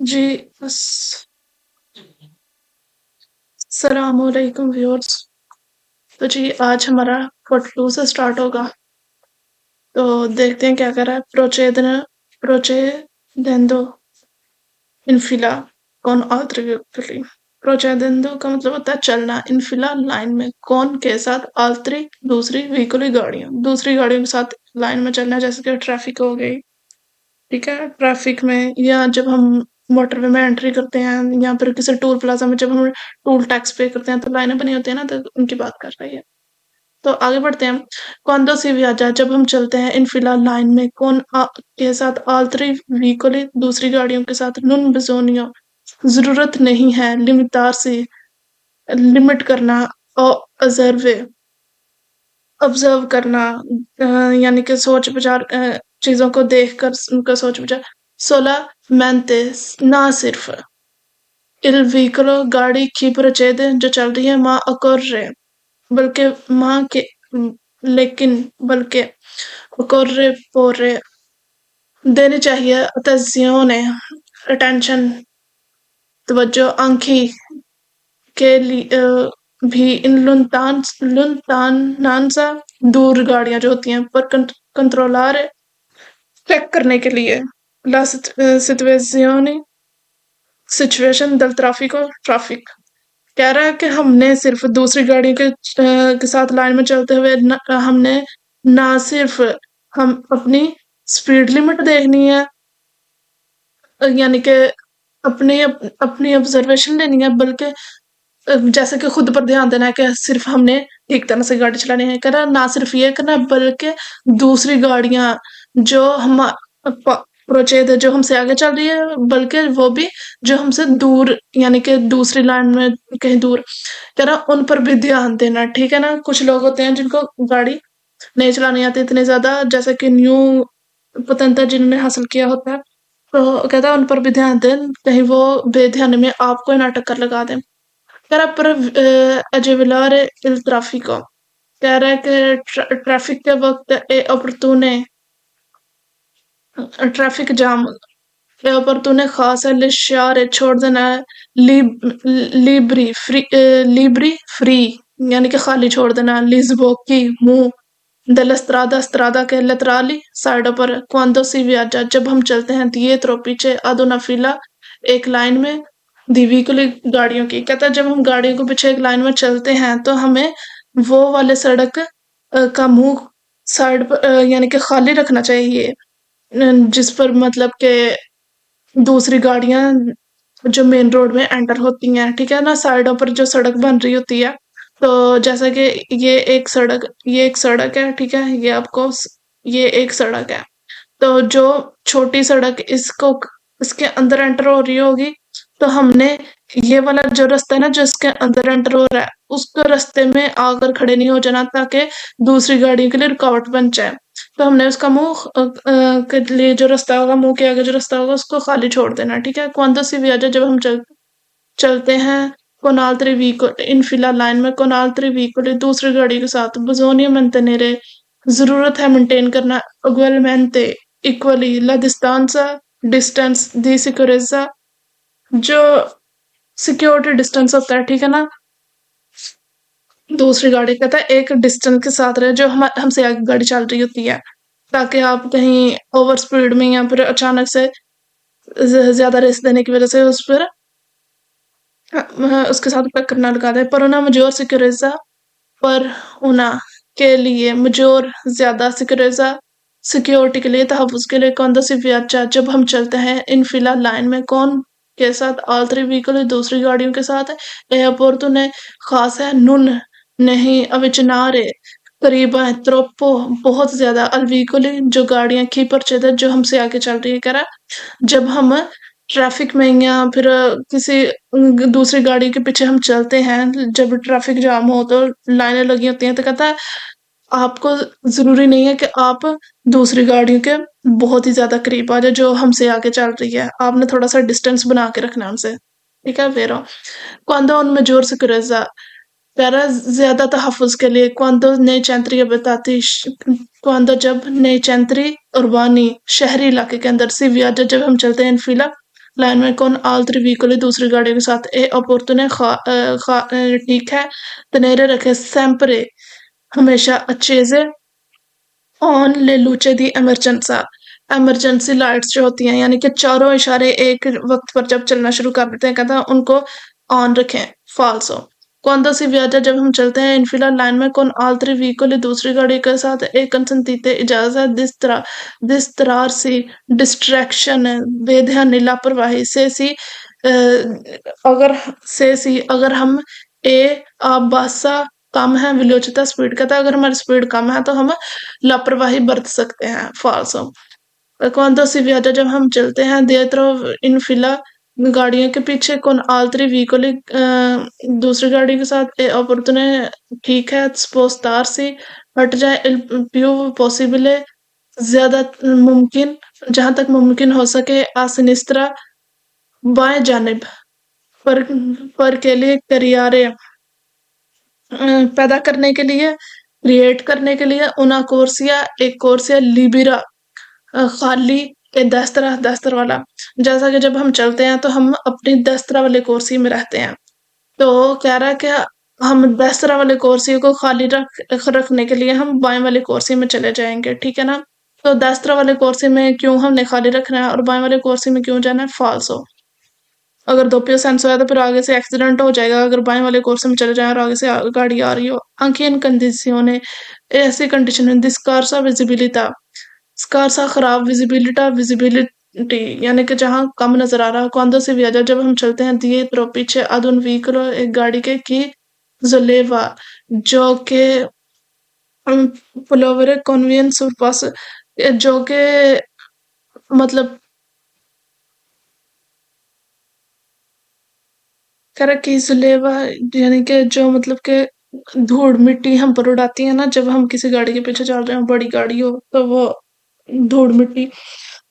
जी, अस्सलाम वालेकुम व्यूअर्स। तो जी आज हमारा पार्ट 2 से स्टार्ट होगा। तो देखते हैं क्या कर रहा है। procedendo in fila con altri veicoli। procedendo का मतलब होता है चलना, इन फिला लाइन में, कौन के साथ, altri दूसरी, veicoli गाड़ियां, दूसरी गाड़ियों के साथ लाइन में चलना, जैसे कि ट्रैफिक हो गई। ठीक है, ट्रैफिक में या जब हम मोटरवे में एंट्री करते हैं या फिर किसी टोल प्लाजा में जब हम टोल टैक्स पे करते हैं तो लाइनें बनी होती है ना, तो उनकी बात कर रही है। तो आगे बढ़ते हैं। quando si viaggia जब हम चलते हैं, इन फिलहाल लाइन में, के साथ, altri veicoli दूसरी गाड़ियों के साथ, non bisogna जरूरत नहीं है, limitarsi लिमिट करना, observe ऑब्जर्व करना, यानी कि सोच विचार, चीजों को देख कर उनका सोच विचार। solamente ना सिर्फ, il veicolo गाड़ी की procede जो चल रही है, ma occorre बल्कि, माँ के लेकिन, बल्कि, occorre porre देनी चाहिए, attenzione attention तवज्जो, आंखी के लिए भी, इन लुनतानांसा दूर गाड़ियां जो होती हैं, पर कंट्रोलार चेक करने के लिए, ला सिचुएzione सिचुएशन दल ट्राफिको ट्रैफिक। कह रहा है कि हमने सिर्फ दूसरी गाड़ियों के साथ लाइन में चलते हुए हमने ना सिर्फ हम अपनी स्पीड लिमिट देखनी है, यानी कि अपनी ऑब्जर्वेशन लेनी है, बल्कि जैसे कि खुद पर ध्यान देना है कि सिर्फ हमने ठीक तरह से गाड़ी चलानी है। करना ना सिर्फ ये करना, बल्कि दूसरी गाड़ियां जो हम प्रोचेद जो हमसे आगे चल रही है, बल्कि वो भी जो हमसे दूर, यानी कि दूसरी लाइन में कहीं दूर, कह रहा उन पर भी ध्यान देना। ठीक है ना, कुछ लोग होते हैं जिनको गाड़ी नहीं चलानी आती इतनी ज्यादा, जैसे कि न्यू स्वतंत्रता जिन्होंने हासिल किया होता है, तो कहता है उन पर भी ध्यान दें, कहीं वो बेध्यानी में आपको ही ना टक्कर लगा दें। कह रहा पर अजेविलार इल ट्राफिको, कह रहा है कि ट्रैफिक के वक्त ए opportune ट्रैफिक जाम ए opportune खास है, लिशारे छोड़ देना है, लिब्री फ्री यानी कि खाली छोड़ देना, लिस्बोकी मुंह, दलस्त्रादा स्त्रादा के लतराली साइडों पर, क्वांदो सी वियाजा जब हम चलते हैं, दिएत्रो पीछे, अदोना फिला एक लाइन में, दिवीकुली गाड़ियों की। कहता है जब हम गाड़ियों को पीछे एक लाइन में चलते हैं तो हमें वो वाले सड़क का मुंह साइड पर, यानी कि खाली रखना चाहिए, जिस पर मतलब के दूसरी गाड़ियां जो मेन रोड में एंटर होती हैं। ठीक है ना, साइडों पर जो सड़क बन रही होती है, तो जैसे कि ये एक सड़क है, ठीक है, ये एक सड़क है, तो जो छोटी सड़क इसके अंदर एंटर हो रही होगी, तो हमने ये वाला जो रास्ता है ना जो इसके अंदर एंटर हो रहा है, उसको रास्ते में आकर खड़े नहीं हो जाना, ताकि दूसरी गाड़ियों के लिए रुकावट बन जाए। तो हमने उसका मुंह के लिए जो रास्ता होगा, मुंह के आगे जो रास्ता होगा, उसको खाली छोड़ देना। ठीक है, क्वांतो सी वियाजा जब हम चलते हैं, कोनाल्त्री व्हीकल इन फिला लाइन में, कोनाल्त्री व्हीकल दूसरी गाड़ी के साथ, बजोनियो mantenere जरूरत है मेंटेन करना, ugualmente equally la distanza distance दी सिक्योरिज्जा जो सिक्योरिटी डिस्टेंस होता है, ठीक है ना, दूसरी गाड़ी कहता है एक डिस्टेंस के साथ रहे जो हमसे आगे गाड़ी चल रही होती है, ताकि आप कहीं ओवर स्पीड में या फिर अचानक से ज्यादा रेस देने की वजह से उस पर उसके साथ टक्कर ना लगा दे। पर उना मजोर सिक्योरिज्जा पर उना के लिए मजोर ज्यादा सिक्योरिज्जा सिक्योरिटी के लिए, तहफ़्फ़ुज़ के लिए, कौन सी वियाचा जब हम चलते हैं, इन फिला लाइन में, कौन के साथ, आल्तरी व्हीकल दूसरी गाड़ियों के साथ, एयरपोर्ट ने खास है, नुन नहीं, अविचनारे करीब है, त्रोप्पो बहुत ज्यादा, अल व्हीकल जो गाड़ियां की परचेद जो हमसे आगे चल रही है। कह रहा जब हम ट्रैफिक में या फिर किसी दूसरी गाड़ी के पीछे हम चलते हैं, जब ट्रैफिक जाम हो तो लाइनें लगी होती हैं, तो कहता है आपको जरूरी नहीं है कि आप दूसरी गाड़ियों के बहुत ही ज्यादा करीब आ जाए जो हमसे आगे चल रही है, आपने थोड़ा सा डिस्टेंस बना के रखना उनसे। ठीक है, वेरो cuando un mayor sicurezza para ज्यादा तहफ़्फ़ुज़ के लिए, cuando nei centri abitati cuando जब nei centri urbani शहरी इलाके के अंदर, सी वियाजा जब हम चलते हैं, इन फिला लाइन में con altri veicoli दूसरी गाड़ियों के साथ e opportune ठीक है tenere रखे sempre हमेशा accese ऑन ले लूचे दी इमरजेंसी लाइट्स जो होती हैं यानी कि चारों इशारे एक वक्त पर जब चलना शुरू कर देते हैं कहता है उनको ऑन रखें फाल्सो cuando si viaja जब हम चलते हैं इनफिला लाइन में con altri veicoli दूसरी गाड़ी के साथ एक consentite इजाजत distrarsi सी डिस्ट्रैक्शन बेध्यानी लापरवाही से सी अगर अगर हम आप बासा कम है विलोचिता स्पीड का था अगर हमारी स्पीड कम है तो हम लापरवाही बरत सकते हैं फाल्सो cuando si viaja जब हम चलते हैं dietro इन फिला गाड़ियों के पीछे con altri veicoli दूसरी गाड़ी के साथ e opportune ठीक है spostarsi हट जाए il più possibile ज्यादा मुमकिन जहां तक मुमकिन हो सके a sinistra बाएं जानिब पर के लिए करियारे पैदा करने के लिए क्रिएट करने के लिए उना कोर्सिया एक कोर्सिया लिबिरा खाली के दस्तर वाला जैसा कि जब हम चलते हैं तो हम अपनी दस्तरा वाले कुर्सी में रहते हैं तो कह रहा है कि हम दस्तरा वाले कुर्सी को खाली रखने के लिए हम बाएं वाली कुर्सी में चले जाएंगे ठीक है ना तो दस्तरा वाले कुर्सी में क्यों हमने खाली रखना है और बाएं वाले कुर्सी में क्यों जाना है फाल्सो अगर दोपहिया सेंस होया तो फिर आगे से एक्सीडेंट हो जाएगा अगर बाएं वाले कोर्स में चले जाए और आगे से गाड़ी आ रही हो anche in condizione ऐसी कंडीशन में scarsa visibilità scarsa खराब विजिबिलिटी यानी कि जहां कम नजर आ रहा है quando si viaggia जब हम चलते हैं dietro पीछे ad un veicolo एक गाड़ी के की zoleva जो के पुलोवरे कन्वीनियंस पास जो के मतलब करा की जुलेवा यानी कि जो मतलब कि धूड़ मिट्टी हम पर उड़ाती है ना जब हम किसी गाड़ी के पीछे चल रहे हो बड़ी गाड़ी हो तो वो धूड़ मिट्टी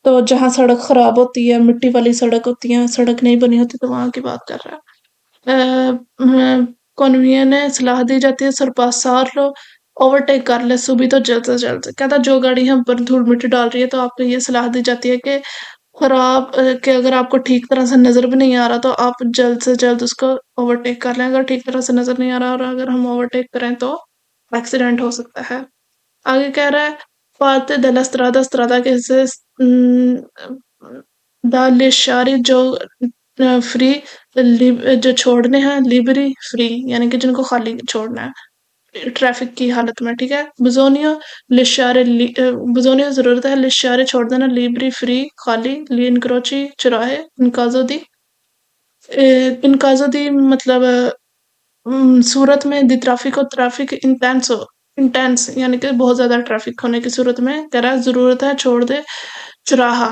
तो जहाँ सड़क खराब होती है मिट्टी वाली सड़क होती है सड़क नहीं बनी होती तो वहां की बात कर रहा है कॉन्वियर ने सलाह दी जाती है सरपासार लो ओवरटेक कर ले सुबह तो जल्द से जल्द कहता जो गाड़ी हम पर धूल मिट्टी डाल रही है तो आपको ये सलाह दी जाती है कि खराब कि अगर आपको ठीक तरह से नजर भी नहीं आ रहा तो आप जल्द से जल्द उसको ओवरटेक कर लें अगर ठीक तरह से नजर नहीं आ रहा और अगर हम ओवरटेक करें तो एक्सीडेंट हो सकता है आगे कह रहा है parte della strada che se दालिशारी जो फ्री जो छोड़ने हैं लिबरी फ्री यानी कि जिनको खाली छोड़ना है ट्रैफिक की हालत में ठीक है बुजोनियो बुजोनियो जरूरत है लिशारे छोड़ देना लिबरी फ्री खाली ली इनक्रोची चुराहे इनकाजो दी मतलब सूरत में दी ट्रैफिक इंटेंस यानी कि बहुत ज्यादा ट्रैफिक होने की सूरत में कह रहा है जरूरत है छोड़ दे चुराहा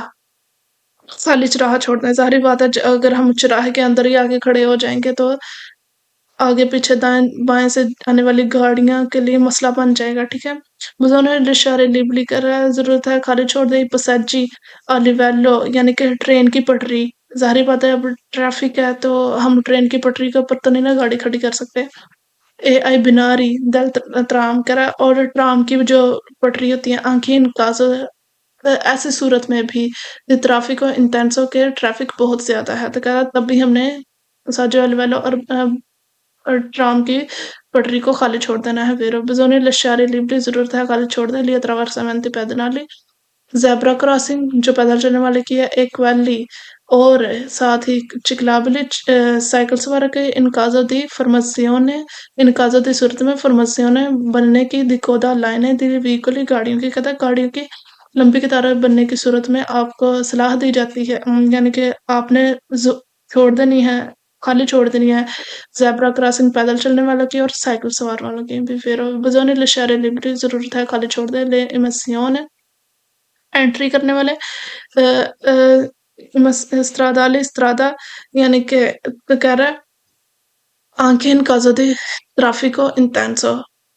खाली चुराहा छोड़ना है जाहिर बात है अगर हम चुराहे के अंदर ही आगे खड़े हो जाएंगे तो आगे पीछे दाएं बाएं से आने वाली गाड़ियां के लिए मसला बन जाएगा ठीक है बुजोने इशारे लिबली कर रहा है जरूरत है खाली छोड़ दे पसैजी लिवेलो यानी कि ट्रेन की पटरी जाहिर बात है अब ट्रैफिक है तो हम ट्रेन की पटरी के ऊपर तो नहीं ना गाड़ी खड़ी कर सकते ए आई बिनारी दल ट्राम करा और ट्राम की जो पटरी होती है आंखें काजो ऐसी सूरत में भी ट्रैफिक और इंटेंसो के ट्रैफिक बहुत ज्यादा है तो कह तब भी हमने साजो वालो और ट्राम की पटरी को खाली छोड़ देना है वेरो बिजोने लशारी लिबली जरूरत है खाली छोड़ दे लिया ट्रावर्सामेंट पैदनाली जेब्रा क्रॉसिंग जो पैदल चलने वाले की है एक वैली और साथ ही चिकलाबली साइकिल सवार के इन काजो दी सूरत में फॉर्मेशियोने बनने की दिकोदा लाइनें दी व्हीकल गाड़ियों की कहता गाड़ियों की लंबी कतारें बनने की सूरत में आपको सलाह दी जाती है यानी कि आपने छोड़ देनी है खाली छोड़ देनी है जेब्रा क्रॉसिंग पैदल चलने वालों की और साइकिल सवार वालों की भी फिर बजोने लशारे लिबरी जरूरत है खाली छोड़ दे ले इमसियोन एंट्री करने वाले स्त्रादा यानी कि कह रहा है आंखें इन काजो दे ट्रैफिको इंटेंसो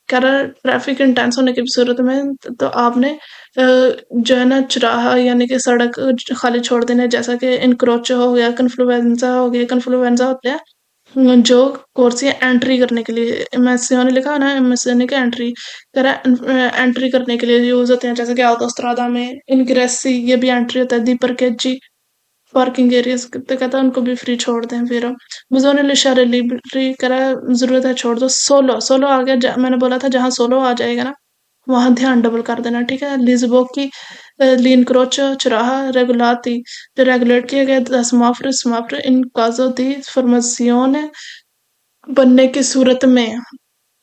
कह रहा है ट्रैफिक इंटेंस होने की सूरत में तो आपने जो है ना चुराहा यानी कि सड़क खाली छोड़ देना जैसा कि इनक्रोचो हो गया कन्फ्लुएंजा होते हैं जो कोर्सियां एंट्री करने के लिए एमएससी ने लिखा है ना एमएससी के एंट्री एंट्री करने के लिए यूज होते हैं जैसे कि ऑटोस्ट्रादा में इनग्रेसी ये भी एंट्री होता है दी परकेजी पार्किंग एरियाज तो कहता है उनको भी फ्री छोड़ दें फिर बुजों ने लिशारे लिबरी करा जरूरत है छोड़ दो सोलो सोलो आ गया मैंने बोला था जहाँ सोलो आ जाएगा ना वहां ध्यान डबल कर देना ठीक है लिस्बो की लीन क्रोचो चुराहा रेगुलाती जो रेगुलेट किया गया द समाफ्र इन काजो दी फॉर्मेशियोने बनने की सूरत में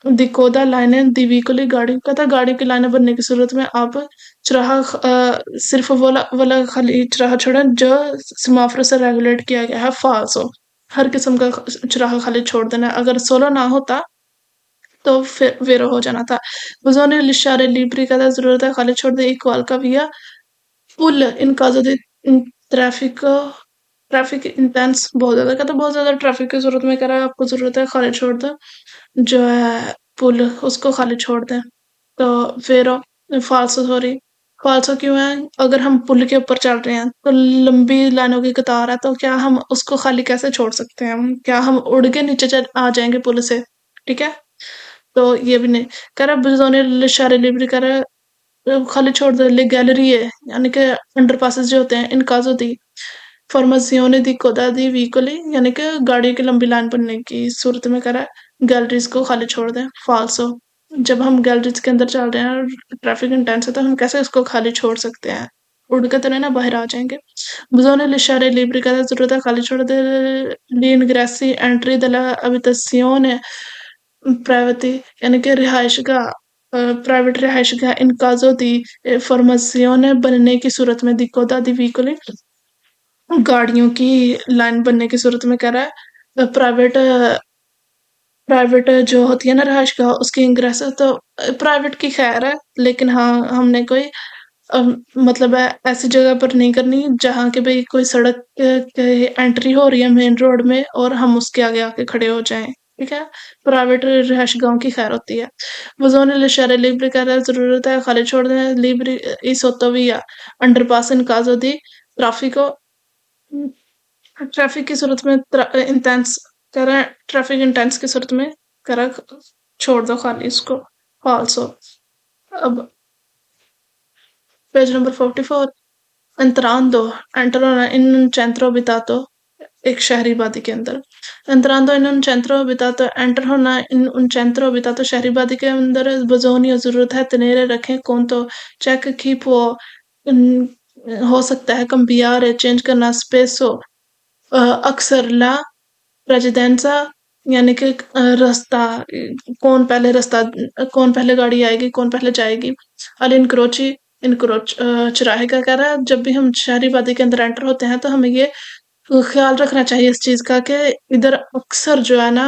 दिकोदा लाइनें दिवीकुली गाड़ी का था गाड़ी की लाइनें बनने की सूरत में आप चराहा सिर्फ वाला खाली चराहा छोड़ा जो समाफ्र से रेगुलेट किया गया है फाल्सो हर किस्म का चराहा खाली छोड़ देना अगर सोलो ना होता तो फिर वेरो हो जाना था बुजोने लिशारे लिब्री का था जरूरत है खाली छोड़ दे इक्वल का भैया पुल इन काजो दे ट्रैफिक ट्रैफिक इंटेंस बहुत ज्यादा का तो बहुत ज्यादा ट्रैफिक की जरूरत में कह रहा है आपको जरूरत है खाली छोड़ दो जो है पुल उसको खाली छोड़ दें तो फिर फालसो सॉरी फालसो क्यों है अगर हम पुल के ऊपर चल रहे हैं तो लंबी लाइनों की कतार है तो क्या हम उसको खाली कैसे छोड़ सकते हैं क्या हम उड़ के नीचे आ जाएंगे पुल से ठीक है तो ये भी नहीं कह रहा बिजोने शारे लिबरी कह रहा खाली छोड़ दे ले गैलरी है यानी कि अंडर पासेस जो होते हैं इन काजो दी फॉर्मेशियोने दी कोदा दी व्हीकली यानी कि गाड़ी की लंबी लाइन बनने की सूरत में करा गैलरीज को खाली छोड़ दें फाल्सो जब हम गैलरीज के अंदर चल रहे हैं ट्रैफिक इंटेंस है तो हम कैसे उसको खाली छोड़ सकते हैं उड़ के तो नहीं ना बाहर आ जाएंगे बुजोने लिशारे लिब्री का जरूरत है खाली छोड़ दे l'ingressi entry della abitazione privati यानी कि रिहाइश का प्राइवेट रिहाइश का इन काजो दी फॉर्मेशियोने बनने की सूरत में दिकोदा दी व्हीकली गाड़ियों की लाइन बनने की सूरत में कह रहा है प्राइवेट जो होती है ना रहायश गाह उसकी इंग्रेस तो प्राइवेट की खैर है लेकिन हाँ हमने कोई मतलब है ऐसी जगह पर नहीं करनी जहाँ के भाई कोई सड़क एंट्री हो रही है मेन रोड में और हम उसके आगे आके खड़े हो जाएं ठीक है प्राइवेट रहायश गाँव की खैर होती है वजोन लिशारे लिब्री कह रहा है जरूरत है खाली छोड़ दें लिब्री इस होतो भी या अंडरपास इन काजो दी ट्राफिको ट्रैफिक की सूरत में इंटेंस करा ट्रैफिक इंटेंस की सूरत में करा छोड़ दो खाली इसको फाल्सो अब page number 44 entrando entrano in un centro abitato एक शहरी वादी के अंदर entrando in un centro abitato enter होना इन उन centro abitato शहरी वादी के अंदर बजोनी जरूरत है तनेरे रखें कौन तो चेक की पो हो सकता है कंपियार चेंज करना स्पेस हो अक्सर ला प्रेसिडेंसा यानी कि रास्ता कौन पहले गाड़ी आएगी कौन पहले जाएगी अल इनक्रोच चुराहे का कह रहा है जब भी हम शहरी वादी के अंदर एंटर होते हैं तो हमें ये ख्याल रखना चाहिए इस चीज का कि इधर अक्सर जो है ना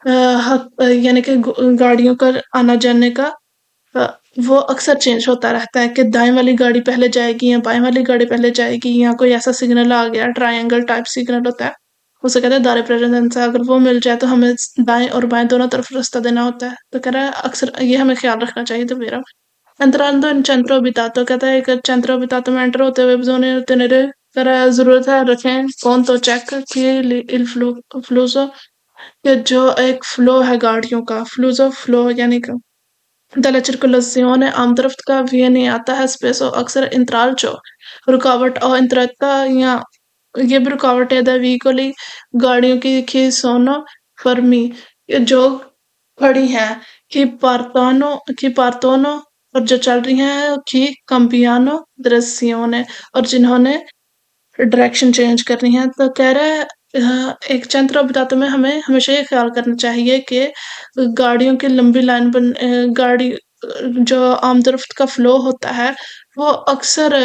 यानी कि गाड़ियों का आना जाने का वो अक्सर चेंज होता रहता है कि दाएं वाली गाड़ी पहले जाएगी या बाएं वाली गाड़ी पहले जाएगी या कोई ऐसा सिग्नल आ गया ट्रायंगल टाइप सिग्नल होता है उसे कहते हैं दारे प्रेजेंस अगर वो मिल जाए तो हमें दाएं और बाएं दोनों तरफ रास्ता देना होता है तो कह रहा है अक्सर ये हमें ख्याल रखना चाहिए तो मेरा entrando in centro abitato कहता है एक centro abitato में एंटर होते हुए जोने तेरे करा जरूरत है रखें कौन तो चेक कि il flusso कि जो एक फ्लो है गाड़ियों का फ्लो यानी कि della circolazione आम तरफ का viene आता है spesso अक्सर intralcio रुकावट और इंतरता या ये भी रुकावट है द veicoli गाड़ियों की सोनो फर्मी जो खड़ी हैं कि पार्तोनो और जो चल रही हैं कि कंपियानो दृश्यों और जिन्होंने डायरेक्शन चेंज करनी है तो कह रहा है एक चंद्र बताते में हमें हमेशा ये ख्याल करना चाहिए कि गाड़ियों की लंबी लाइन गाड़ी जो आम तरफ का फ्लो होता है वो अक्सर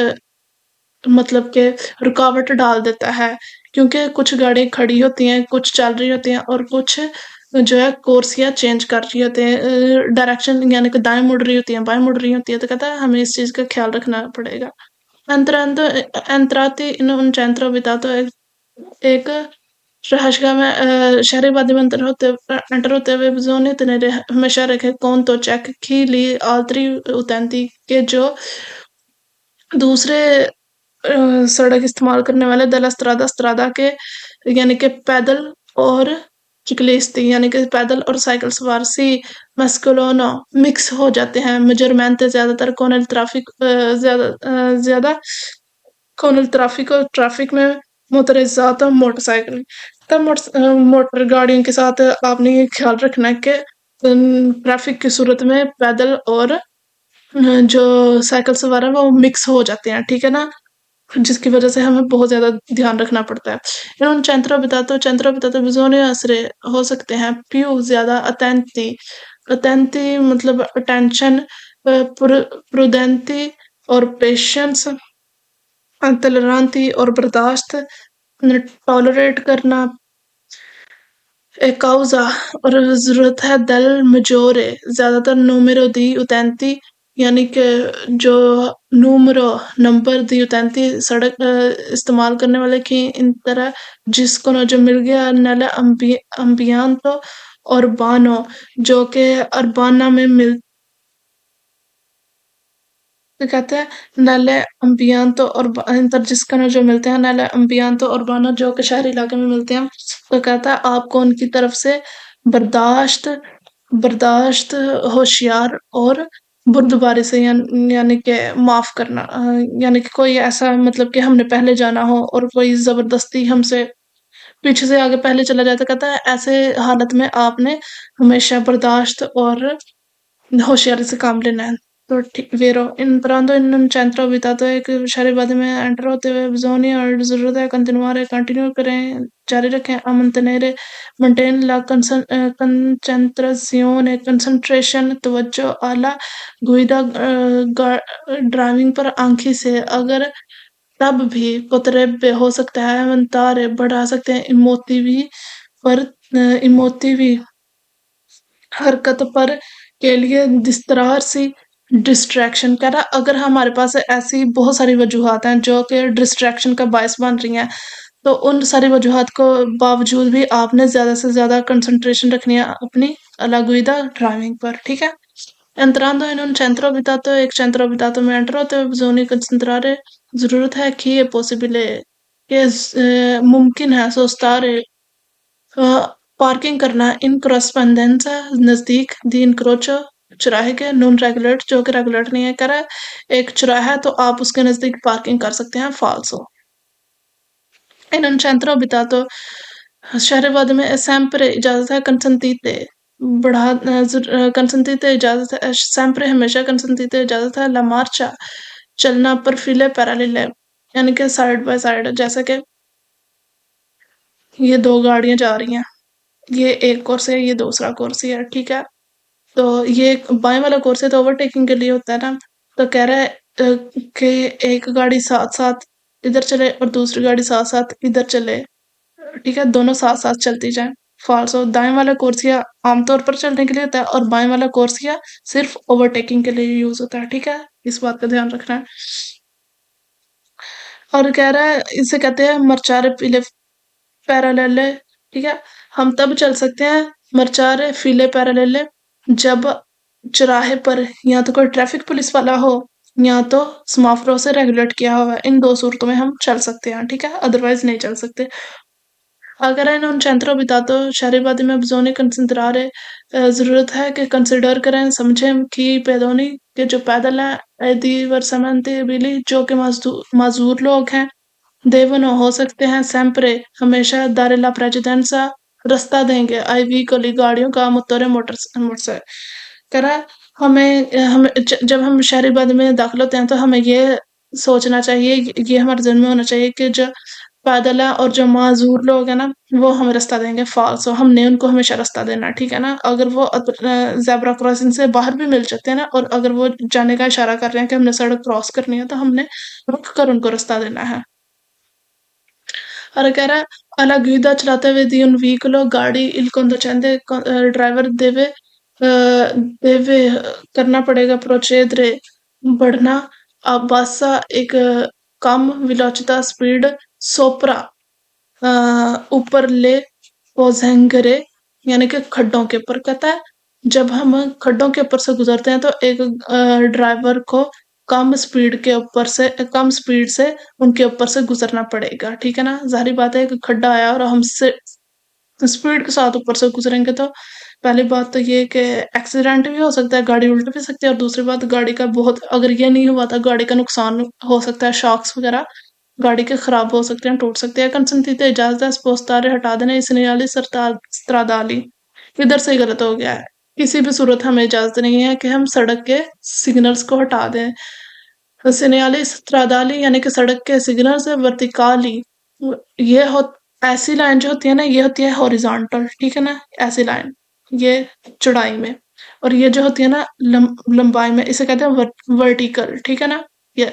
मतलब के रुकावट डाल देता है क्योंकि कुछ गाड़ी खड़ी होती हैं कुछ चल रही होती हैं और कुछ जो है कोर्स या चेंज कर रही होती है डायरेक्शन यानी कि दाएं मुड़ रही होती है बाएं मुड़ रही होती है तो कहता है हमें इस चीज का ख्याल रखना पड़ेगा अंतराती इन उन चैंत्रों बिता तो एक रहाशगा में शहरी वादी में एंटर होते हुए जोने तने हमेशा रखे कौन तो चेक की ली आलतरी उतंती के जो दूसरे सड़क इस्तेमाल करने वाले दला स्त्रादा के यानी कि पैदल और चिकलिस्ती यानी कि पैदल और साइकिल सवार सी मस्कुलोनो मिक्स हो जाते हैं मेजरमेंट ज्यादातर कोनल ट्रैफिक ज्यादा कोनल ट्रैफिक और ट्रैफिक में मोटरइज़ात मोटर साइकिल तब मोटर गाड़ियों के साथ आपने ये ख्याल रखना है कि ट्रैफिक की सूरत में पैदल और जो साइकिल सवार है वो मिक्स हो जाते हैं, ठीक है ना, जिसकी वजह से हमें बहुत ज्यादा ध्यान रखना पड़ता है। इन्होंने centro abitato bisogna essere हो सकते हैं più ज्यादा attenti मतलब attention, prudenti और patience, toleranti और बर्दाश्त, टॉलरेट करना, एक causa और जरूरत है del maggiore ज्यादातर numero di utenti यानी कि जो नंबर दी utenti सड़क इस्तेमाल करने वाले की इन तरह जिसको ना जो मिल गया नले ambiento urbano जो कि अरबाना में मिल तो कहते हैं नले अम्बियांतो और जिसका जो मिलते हैं नले अम्बियांतो उर्बानो जो कि शहरी इलाके में मिलते हैं। तो कहता है आपको उनकी तरफ से बर्दाश्त बर्दाश्त होशियार और बुर्दबारी से यानी कि माफ करना, यानी कि कोई ऐसा मतलब कि हमने पहले जाना हो और कोई जबरदस्ती हमसे पीछे से आगे पहले चला जाता, कहता है ऐसे हालत में आपने हमेशा बर्दाश्त और होशियारी से काम लेना है। तो ठीक वेरो entrando in un centro abitato एक शहरी वादी में एंटर होते हुए बिजोनी और जरूरत है कंटिन्यू करें जारी रखें a mantenere maintain la concentrazione concentration तवज्जो आला गुइदा ड्राइविंग पर आंखी से अगर तब भी potrebbe हो सकता है aumentare बढ़ा सकते हैं emotivi हरकत पर के लिए दिस्तरार सी डिस्ट्रैक्शन कह रहा अगर हमारे पास ऐसी बहुत सारी वजूहात हैं जो कि डिस्ट्रैक्शन का बायस बन रही हैं, तो उन सारी वजूहात को बावजूद भी आपने ज्यादा से ज्यादा कंसंट्रेशन रखनी है अपनी अलागुइदा ड्राइविंग पर, ठीक है। Entrando in un centro abitato एक centro abitato में एंटर होते हुए bisogna concentrare जरूरत है कि ये पॉसिबल है कि मुमकिन है सोस्तारे पार्किंग करना इन corrispondenza नजदीक दी incrocio चौराहे के नॉन रेगुलेट जो कि रेगुलेट नहीं है कह रहा है एक चौराहा है तो आप उसके नजदीक पार्किंग कर सकते हैं फाल्सो। इन un centro abitato शहरवाद में sempre इजाजत है consentite consentite इजाजत है sempre हमेशा consentite इजाजत है la marcia चलना पर file parallele यानी कि साइड बाय साइड, जैसे कि ये दो गाड़ियां जा रही हैं, ये एक कोर्स है ये दूसरा कोर्स है, ठीक है। तो ये बाएं वाला कोर्स है तो ओवरटेकिंग के लिए होता है ना, तो कह रहा है कि एक गाड़ी साथ साथ इधर चले और दूसरी गाड़ी साथ साथ इधर चले, ठीक है, दोनों साथ साथ चलती जाए फाल्सो। दाएं वाला कोर्सिया आमतौर पर चलने के लिए होता है और बाएं वाला कोर्सिया सिर्फ ओवरटेकिंग के लिए यूज होता है, ठीक है, इस बात का ध्यान रखना है। और कह रहा है इसे कहते हैं मरचारे पीले पैरालेले, ठीक है, हम तब चल सकते हैं मरचारे फीले पैरालेले जब चौराहे पर या तो कोई ट्रैफिक पुलिस वाला हो या तो समाफरो से रेगुलेट किया हुआ है, इन दो सूरतों में हम चल सकते हैं, ठीक है, अदरवाइज नहीं चल सकते। अगर इन उन centro abitato शहरीवादी में bisogna considerare जरूरत है कि कंसिडर करें समझें कि पैदोनी के जो पैदल हैं diversamente abili जो कि माजूर लोग हैं देवनो हो सकते हैं sempre हमेशा दारे ला precedenza रास्ता देंगे आई veicoli गाड़ियों का मोटरे मोटर करा हमें जब हम शहरीवाद में दाखिल होते हैं तो हमें ये सोचना चाहिए, ये हमारे जहन में होना चाहिए कि जो पैदल है और जो माजूर लोग हैं ना वो हमें रास्ता देंगे फाल्सो, हमने उनको हमेशा रास्ता देना है, ठीक है ना। अगर वो जेब्रा क्रॉसिंग से बाहर भी मिल जाते हैं ना और अगर वो जाने का इशारा कर रहे हैं कि हमने सड़क क्रॉस करनी है तो हमने रुक कर उनको रास्ता देना है। और कह रहा है alla guida चलाते हुए दी उन व्हीकलो गाड़ी il conducente ड्राइवर देवे करना पड़ेगा procedere बढ़ना अब्बासा एक कम विलोचिता स्पीड सोपरा ऊपर ले पोजेंगरे यानी कि खड्डों के ऊपर, कहता है जब हम खड्डों के ऊपर से गुजरते हैं तो एक ड्राइवर को कम स्पीड से उनके ऊपर से गुजरना पड़ेगा, ठीक है ना। जाहिर बात है कि खड्डा आया और हमसे स्पीड के साथ ऊपर से गुजरेंगे तो पहली बात तो ये कि एक्सीडेंट भी हो सकता है, गाड़ी उल्ट भी सकती है और दूसरी बात गाड़ी का बहुत अगर ये नहीं हुआ था गाड़ी का नुकसान हो सकता है, शॉक्स वगैरह गाड़ी के खराब हो सकते हैं, टूट सकते हैं. Consentita इजाजत spostare हटा देना इस नियाली stradali. इधर से गलत हो गया है. किसी भी सूरत हमें इजाजत नहीं है कि हम सड़क के सिग्नल्स को हटा दें. सिनेयाली stradali यानी कि सड़क के सिग्नल से वर्टिकाली, ये हो ऐसी लाइन जो होती है ना, ये होती है हॉरिजॉन्टल, ठीक है ना, ऐसी लाइन ये चौड़ाई में. और ये जो होती है ना लंबाई में, इसे कहते हैं वर्टिकल, ठीक है ना. ये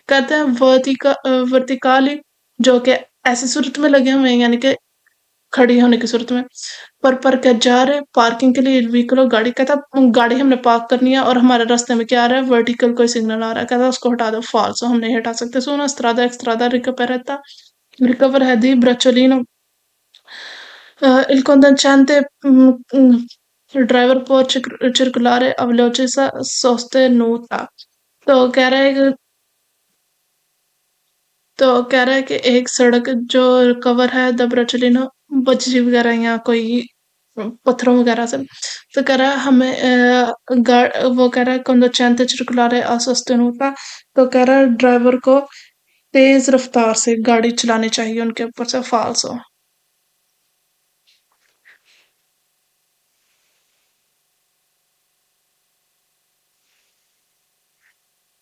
कहते हैं वर्टिकाली, जो कि ऐसी सूरत में लगे हुए हैं, यानी कि खड़ी होने की सूरत में. पर क्या जा रहे पार्किंग के लिए व्हीकल, गाड़ी कहता गाड़ी हमने पार्क करनी है और हमारे रास्ते में क्या आ रहा है, वर्टिकल कोई सिग्नल आ रहा है, कहता उसको हटा दो. फॉल्सो, हम नहीं हटा सकते. सोना स्त्रादा एक्स्ट्रादा रिकवर है दी ब्रचोलिनो il conducente ड्राइवर को circolare a velocità sostenuta. तो कह रहा है कि तो कह रहा है कि एक सड़क जो कवर है द ब्रचलिनो बजरी वगैरह या कोई पत्थरों वगैरह से, तो कह रहा है हमें वो कह रहा है conducente circolare a sostenuta, तो कह रहा है ड्राइवर को तेज रफ्तार से गाड़ी चलानी चाहिए उनके ऊपर से. फाल्सो.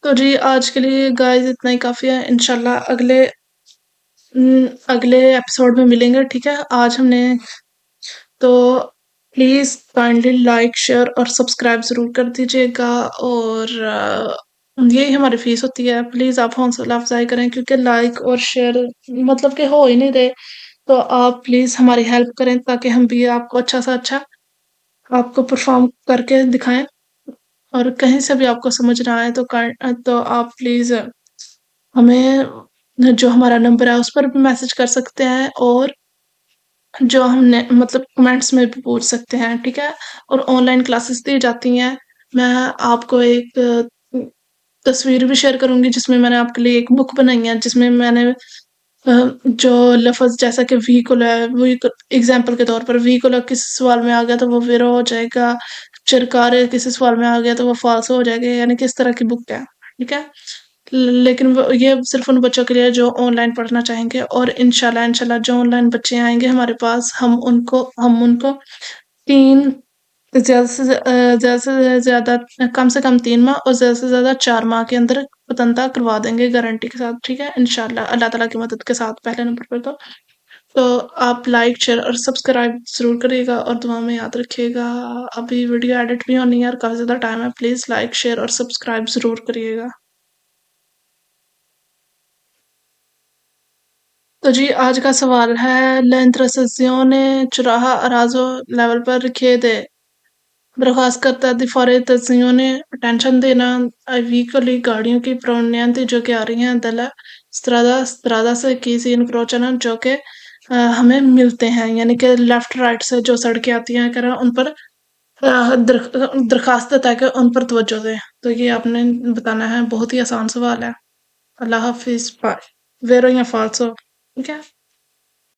तो जी आज के लिए गाइस इतना ही काफी है. इंशाल्लाह अगले एपिसोड में मिलेंगे, ठीक है. आज हमने तो प्लीज काइंडली लाइक शेयर और सब्सक्राइब जरूर कर दीजिएगा. और यही हमारी फीस होती है. प्लीज आप हौसला अफजाई करें, क्योंकि लाइक और शेयर मतलब कि हो ही नहीं रहे. तो आप प्लीज हमारी हेल्प करें ताकि हम भी आपको अच्छा से अच्छा आपको परफॉर्म करके दिखाएं. और कहीं से भी आपको समझ ना आए तो आप प्लीज हमें जो हमारा नंबर है उस पर भी मैसेज कर सकते हैं, और जो हमने मतलब कमेंट्स में भी पूछ सकते हैं, ठीक है. और ऑनलाइन क्लासेस दी जाती हैं. मैं आपको एक तस्वीर भी शेयर करूंगी जिसमें मैंने आपके लिए एक बुक बनाई है, जिसमें मैंने जो लफ्ज जैसा कि व्हीकल है, वो एग्जाम्पल के तौर पर व्हीकल किसी सवाल में आ गया तो वो वीरो हो जाएगा. चिरकारे किसी सवाल में आ गया तो वो फाल्स हो जाएगा, यानी कि इस तरह की बुक है, ठीक है. लेकिन ये सिर्फ उन बच्चों के लिए जो ऑनलाइन पढ़ना चाहेंगे. और इंशाल्लाह इंशाल्लाह जो ऑनलाइन बच्चे आएंगे हमारे पास, हम उनको 3 ज़्यादा कम से कम 3 माह और ज़्यादा से ज़्यादा 4 माह के अंदर पतंता करवा देंगे गारंटी के साथ, ठीक है. इंशाल्लाह अल्लाह ताला की मदद के साथ पहले नंबर पर तो आप लाइक शेयर और सब्सक्राइब ज़रूर करिएगा और दुआ में याद रखिएगा. अभी वीडियो एडिट भी होनी है और काफ़ी ज़्यादा टाइम है. प्लीज़ लाइक शेयर और सब्सक्राइब ज़रूर करिएगा. तो जी आज का सवाल है l'intrusione चुराहा अराजो लेवल पर richiede दरख्वास्त करता है deforestation अटेंशन देना व्हीकली गाड़ियों की प्रोनियंती जो कि आ रही हैं दला स्त्रादा से किसी इंक्रोचन जो कि हमें मिलते हैं, यानी कि लेफ्ट राइट से जो सड़कें आती हैं कर उन पर दरखास्त देता है कि उन पर तवज्जो दें. तो ये आपने बताना है. बहुत ही आसान सवाल है. अल्लाह हाफिज. बाय. वेरो या फाल्सो, ठीक है.